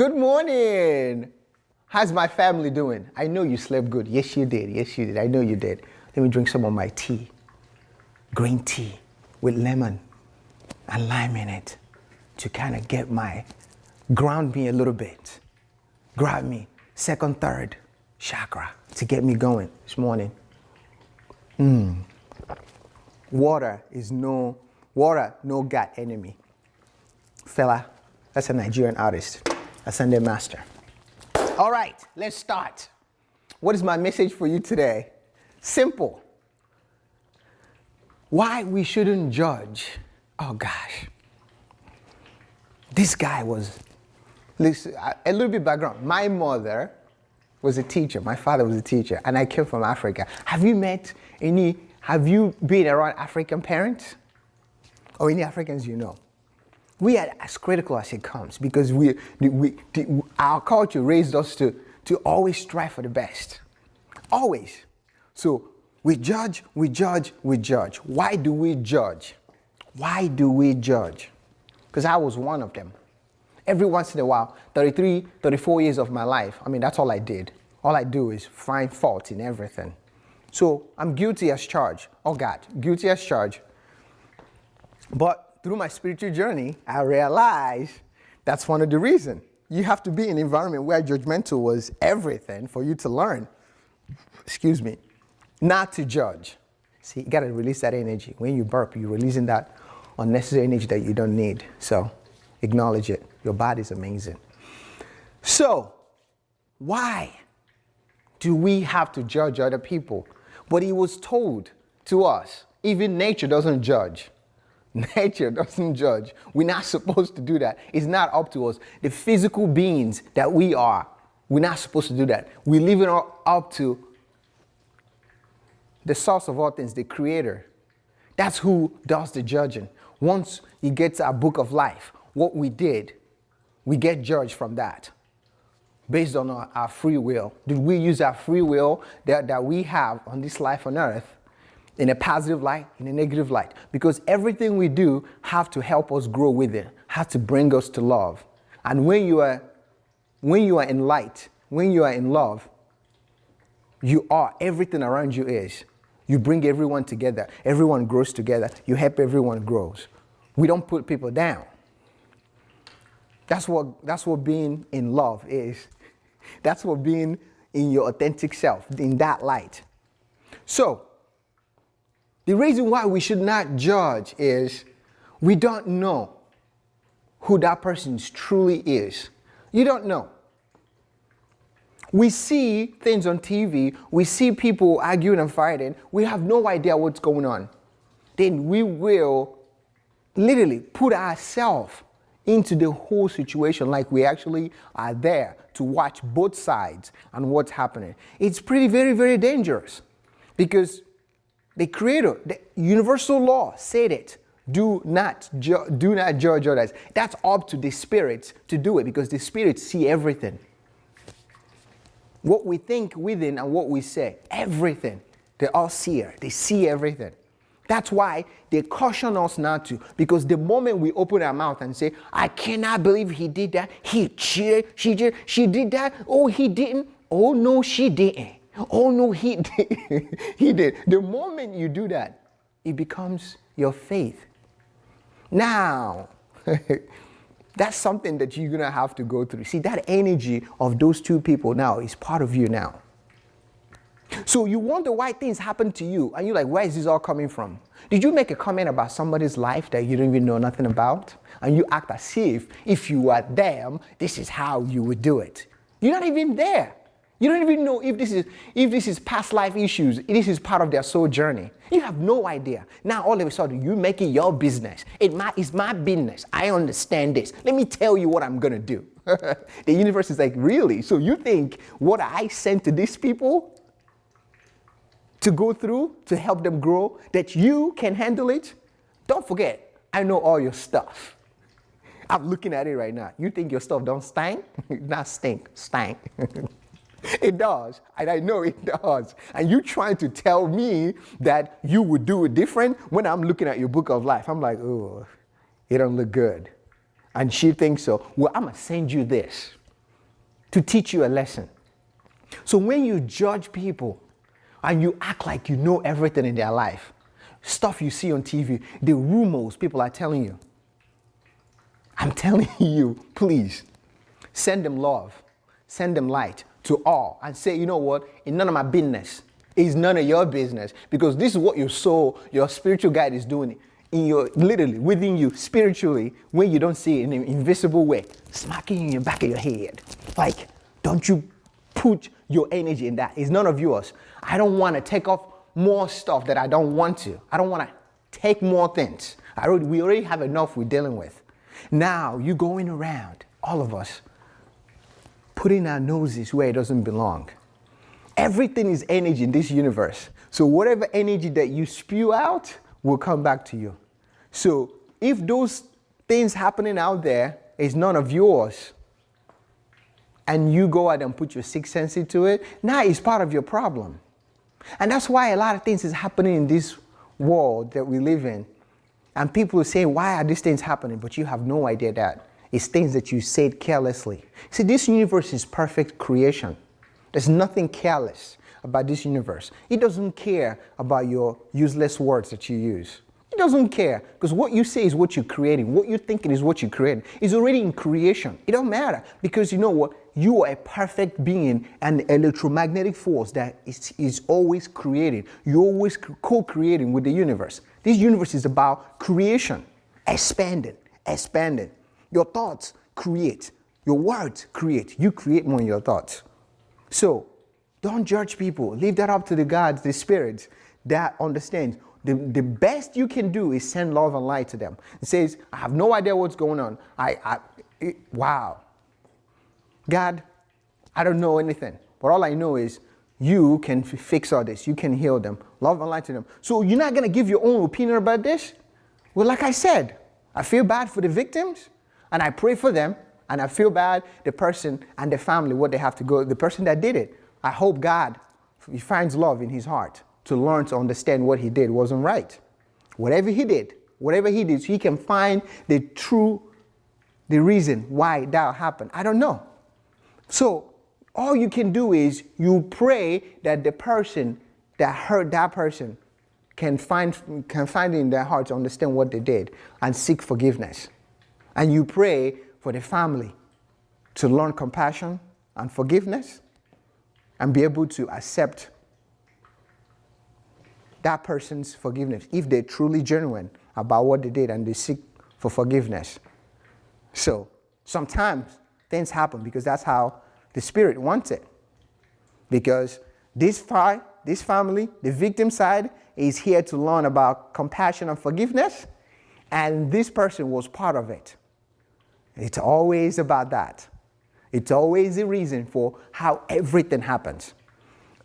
Good morning. How's my family doing? I know you slept good. Yes, you did. Yes, you did. I know you did. Let me drink some of my tea. Green tea with lemon and lime in it to kind of ground me a little bit. Grab me, second, third chakra to get me going this morning. Water, no God enemy. Fella, that's a Nigerian artist, a Sunday master. All right, let's start. What is my message for you today? Simple. Why we shouldn't judge. Oh gosh. This guy was, listen, a little bit background. My mother was a teacher. My father was a teacher, and I came from Africa. Have you been around African parents? Or any Africans you know? We are as critical as it comes because our culture raised us to always strive for the best. Always. So we judge. Why do we judge? Why do we judge? Because I was one of them. Every once in a while, 33, 34 years of my life, that's all I did. All I do is find fault in everything. So I'm guilty as charged. Oh God, guilty as charged. But through my spiritual journey, I realized that's one of the reasons. You have to be in an environment where judgmental was everything for you to learn, not to judge. See, you got to release that energy. When you burp, you're releasing that unnecessary energy that you don't need. So acknowledge it. Your body's amazing. So why do we have to judge other people? But it was told to us, even nature doesn't judge. Nature doesn't judge. We're not supposed to do that. It's not up to us. The physical beings that we are, we're not supposed to do that. We leave it up to the source of all things, the creator. That's who does the judging. Once you get to our book of life, what we did, we get judged from that based on our free will. Did we use our free will that we have on this life on earth in a positive light, in a negative light? Because everything we do have to help us grow with it, have to bring us to love. And when you are in light, when you are in love, everything around you is. You bring everyone together. Everyone grows together. You help everyone grows. We don't put people down. That's what being in love is. That's what being in your authentic self, in that light. So, the reason why we should not judge is we don't know who that person truly is. You don't know. We see things on TV, we see people arguing and fighting, we have no idea what's going on. Then we will literally put ourselves into the whole situation like we actually are there to watch both sides and what's happening. It's pretty very, very dangerous because the creator, the universal law said it. Do not judge others. That's up to the spirits to do it because the spirits see everything. What we think within and what we say, everything. They're all seer. They see everything. That's why they caution us not to. Because the moment we open our mouth and say, I cannot believe he did that. He cheated. She did that. Oh, he didn't. Oh, no, she didn't. Oh, no, he did. He did. The moment you do that, it becomes your faith. Now, that's something that you're going to have to go through. See, that energy of those two people now is part of you now. So you wonder why things happen to you, and you're like, where is this all coming from? Did you make a comment about somebody's life that you don't even know nothing about? And you act as if you were them, this is how you would do it. You're not even there. You don't even know if this is past life issues. This is part of their soul journey. You have no idea. Now all of a sudden you make it your business. It's my business. I understand this. Let me tell you what I'm gonna do. The universe is like, really? So you think what I sent to these people to go through to help them grow, that you can handle it? Don't forget, I know all your stuff. I'm looking at it right now. You think your stuff don't stink? Not stink, stank. It does, and I know it does. And you trying to tell me that you would do it different when I'm looking at your book of life. I'm like, oh, it don't look good. And she thinks so. Well, I'm going to send you this. to teach you a lesson. So when you judge people and you act like you know everything in their life, stuff you see on TV, the rumors people are telling you, I'm telling you, please, send them love, send them light to all, and say, you know what, it's none of my business. It's none of your business, because this is what your soul, your spiritual guide is doing in your, literally within you, spiritually, when you don't see it in an invisible way, smacking you in the back of your head. Like, don't you put your energy in that. It's none of yours. I don't want to take off more stuff that I don't want to. I don't want to take more things. We already have enough we're dealing with. Now you're going around, all of us, putting our noses where it doesn't belong. Everything is energy in this universe. So whatever energy that you spew out will come back to you. So if those things happening out there is none of yours, and you go out and put your sixth sense into it, now it's part of your problem. And that's why a lot of things is happening in this world that we live in. And people will say, why are these things happening? But you have no idea that it's things that you said carelessly. See, this universe is perfect creation. There's nothing careless about this universe. It doesn't care about your useless words that you use. It doesn't care, because what you say is what you're creating. What you're thinking is what you're creating. It's already in creation. It don't matter, because you know what? You are a perfect being, and electromagnetic force that is always creating. You're always co-creating with the universe. This universe is about creation, expanding. Your thoughts create. Your words create. You create more in your thoughts. So don't judge people. Leave that up to the gods, the spirits that understand. The best you can do is send love and light to them. It says, I have no idea what's going on. Wow. God, I don't know anything. But all I know is you can fix all this. You can heal them. Love and light to them. So you're not going to give your own opinion about this? Well, like I said, I feel bad for the victims, and I pray for them, and I feel bad the person and the family, what they have to go, the person that did it. I hope God, he finds love in his heart to learn to understand what he did wasn't right. Whatever he did, so he can find the reason why that happened. I don't know. So all you can do is you pray that the person that hurt that person can find in their heart to understand what they did and seek forgiveness. And you pray for the family to learn compassion and forgiveness and be able to accept that person's forgiveness if they're truly genuine about what they did and they seek for forgiveness. So sometimes things happen because that's how the spirit wants it. Because this family, the victim side, is here to learn about compassion and forgiveness, and this person was part of it. It's always about that. It's always the reason for how everything happens.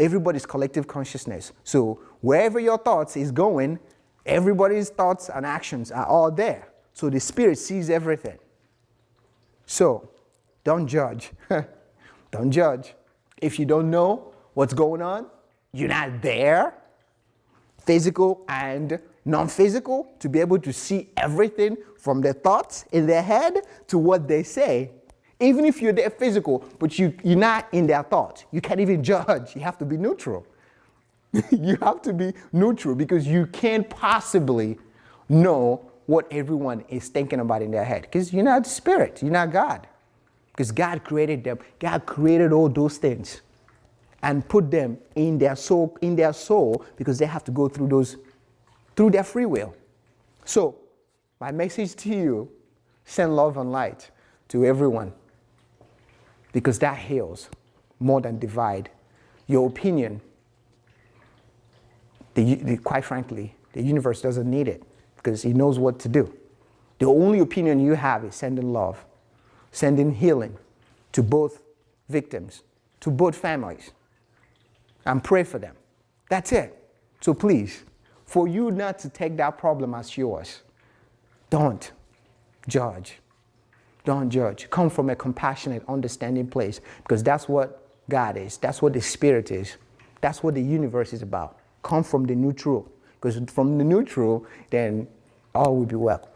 Everybody's collective consciousness. So wherever your thoughts is going, everybody's thoughts and actions are all there. So the spirit sees everything. So don't judge. Don't judge. If you don't know what's going on, you're not there, physical and non-physical, to be able to see everything from their thoughts in their head to what they say. Even if you're there physical, but you're not in their thoughts, you can't even judge. You have to be neutral. You have to be neutral, because you can't possibly know what everyone is thinking about in their head, because you're not spirit, you're not God. Because God created them. God created all those things and put them in their soul, because they have to go through those, through their free will. So my message to you, send love and light to everyone, because that heals more than divide. Your opinion, quite frankly, the universe doesn't need it, because he knows what to do. The only opinion you have is sending love, sending healing to both victims, to both families, and pray for them. That's it. So please, for you not to take that problem as yours, don't judge. Don't judge. Come from a compassionate, understanding place, because that's what God is. That's what the spirit is. That's what the universe is about. Come from the neutral, because from the neutral, then all will be well.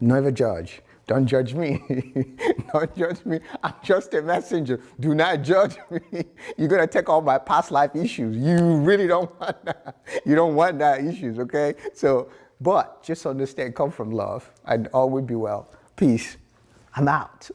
Never judge. Don't judge me. Don't judge me. I'm just a messenger. Do not judge me. You're going to take all my past life issues. You really don't want that. You don't want that issues, okay? So, but just understand, come from love, and all will be well. Peace. I'm out.